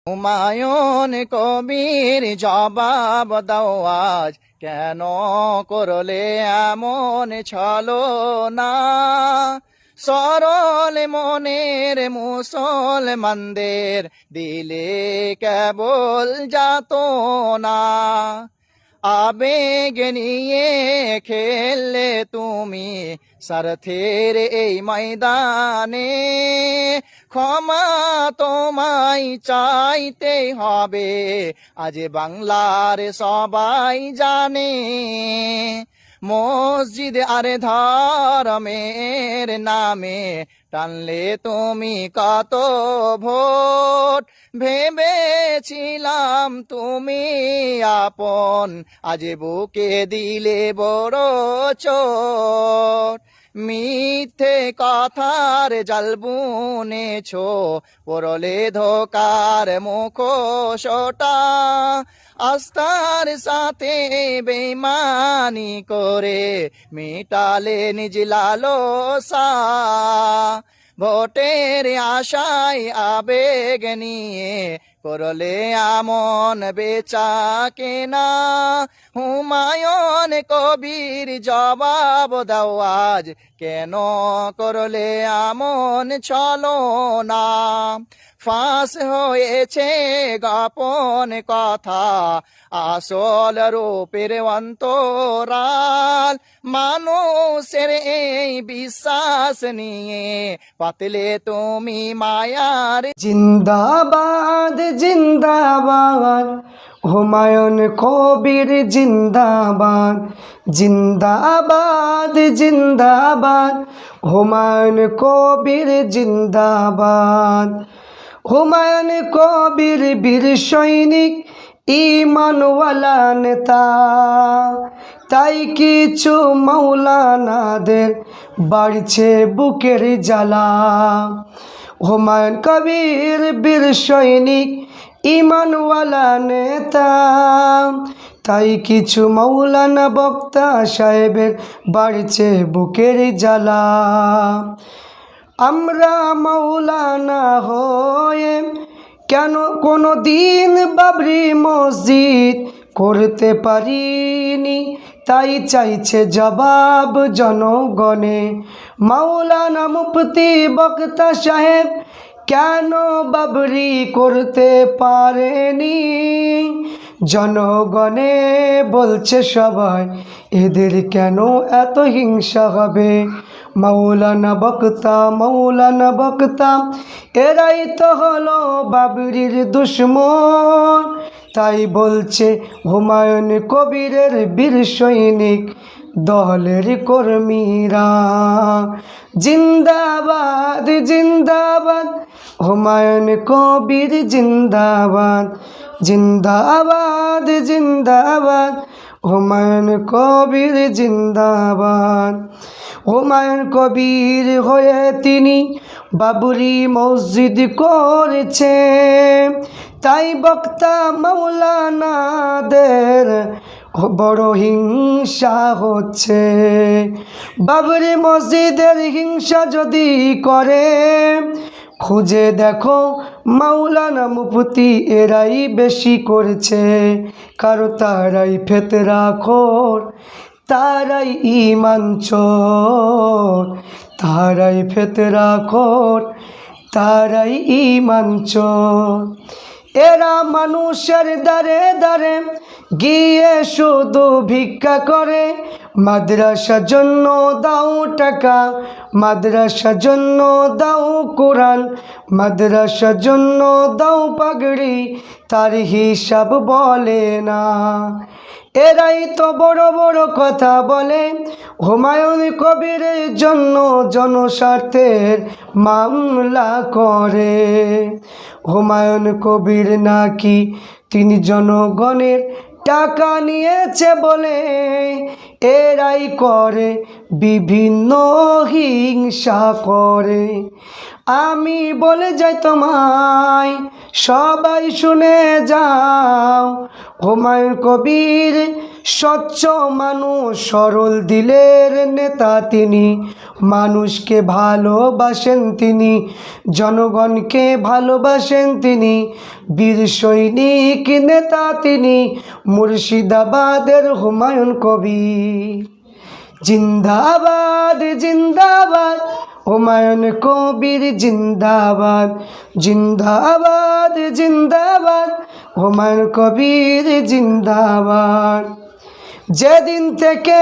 হুমায়ুন কবির জবাব দাও আজ, কেন করলে এমন ছলনা? সরল মনের মুসলমানদের দিলে কেবল যাতনা। আবেগ নিয়ে খেললে তুমি স্বার্থের এই ময়দানে, ক্ষমা তোমায় চাইতে হবে আজ বাংলার সবাই জানে। মসজিদ আর ধর্মের নামে টানলে তুমি কত ভোট, ভেবেছিলাম তুমি আপন, আজ বুকে দিলে বড় চোট। মিথ্যে কথার জাল বুনেছ, পরলে ধোকার মুখোশটা, আস্থার সাথে বেঈমানি করে মিটালে নিজ লালসা। ভোটের আশায় আবেগ নিয়ে করলে আমন বেচা কেনা। হুমায়ুন কবির জবাব দাও আজ, কেন করলে আমন ছলনা? ফাঁস হয়েছে গোপন কথা, আসল রূপের অন্তরাল। মানুষের এই বিশ্বাস নিয়ে পাতলে তুমি মায়ার। জিন্দাবাদ জিন্দাবাদ হুমায়ুন কবির জিন্দাবাদ, জিন্দাবাদ জিন্দাবাদ হুমায়ুন কবির জিন্দাবাদ। হুমায়ুন কবির বীর সৈনিক, ঈমানওয়ালা নেতা, তাই কিছু মাওলানাদের বাড়ছে বুকের জ্বালা। হুমায়ুন কবির বীর সৈনিক, ঈমানওয়ালা নেতা, তাই কিছু মাওলানা বক্তা সাহেবের বাড়ছে বুকের জ্বালা। আমরা মাওলানা হয়ে কেন কোনো দিন বাবরি মসজিদ করতে পারিনি, তাই চাইছে জবাব জনগণে। মাওলানা মুফতি বক্তা সাহেব কেন বাবরি করতে পারেনি? জনগণে বলছে সবাই, এদের কেন এত হিংসা হবে? মাওলানা বক্তা এরাই তো হলো বাবরির দুশ্মন, তাই বলছে হুমায়ুন কবিরের বীর সৈনিক দলের কর্মীরা। জিন্দাবাদ জিন্দাবাদ হুমায়ুন কবির জিন্দাবাদ, জিন্দাবাদ জিন্দাবাদ হুমায়ুন কবির জিন্দাবাদ। হুমায়ুন কবির হয়ে তিনি বাবরি মসজিদ করেছে, তাই বক্তা মাওলানাদের বড় হিংসা হচ্ছে। বাবরি মসজিদের হিংসা যদি করে, খুঁজে দেখো মাওলানা মুফতি এরাই বেশি করেছে। কারো তারাই ফেতরাখোর, তারাই ঈমান চোর, তারাই ফেতরাখোর, তারাই ঈমান চোর। এরা মানুষের দ্বারে দ্বারে গিয়ে শুধু ভিক্ষা করে। মাদ্রাসার জন্য দাও টাকা, মাদ্রাসার জন্য দাও কোরআন, মাদ্রাসার জন্য দাও পাগড়ি, তার হিসাব বলে না। এরাই তো বড় বড় কথা বলে, হুমায়ুন কবিরের জন্য জনস্বার্থের মামলা করে। হুমায়ুন কবির নাকি তিনি জনগণের টাকা নিয়েছে বলে এরাই করে বিভিন্ন হিংসা করে। আমি বলে যাই তোমায়, সবাই শুনে যাও। হুমায়ুন কবির স্বচ্ছ মানুষ, সরল দিলের নেতা তিনি। মানুষকে ভালোবাসেন তিনি, জনগণকে ভালোবাসেন তিনি। বীর সৈনিক নেতা তিনি, মুর্শিদাবাদের হুমায়ুন কবির। জিন্দাবাদ জিন্দাবাদ হুমায়ুন কবির জিন্দাবাদ, জিন্দাবাদ জিন্দাবাদ হুমায়ুন কবির জিন্দাবাদ। যেদিন থেকে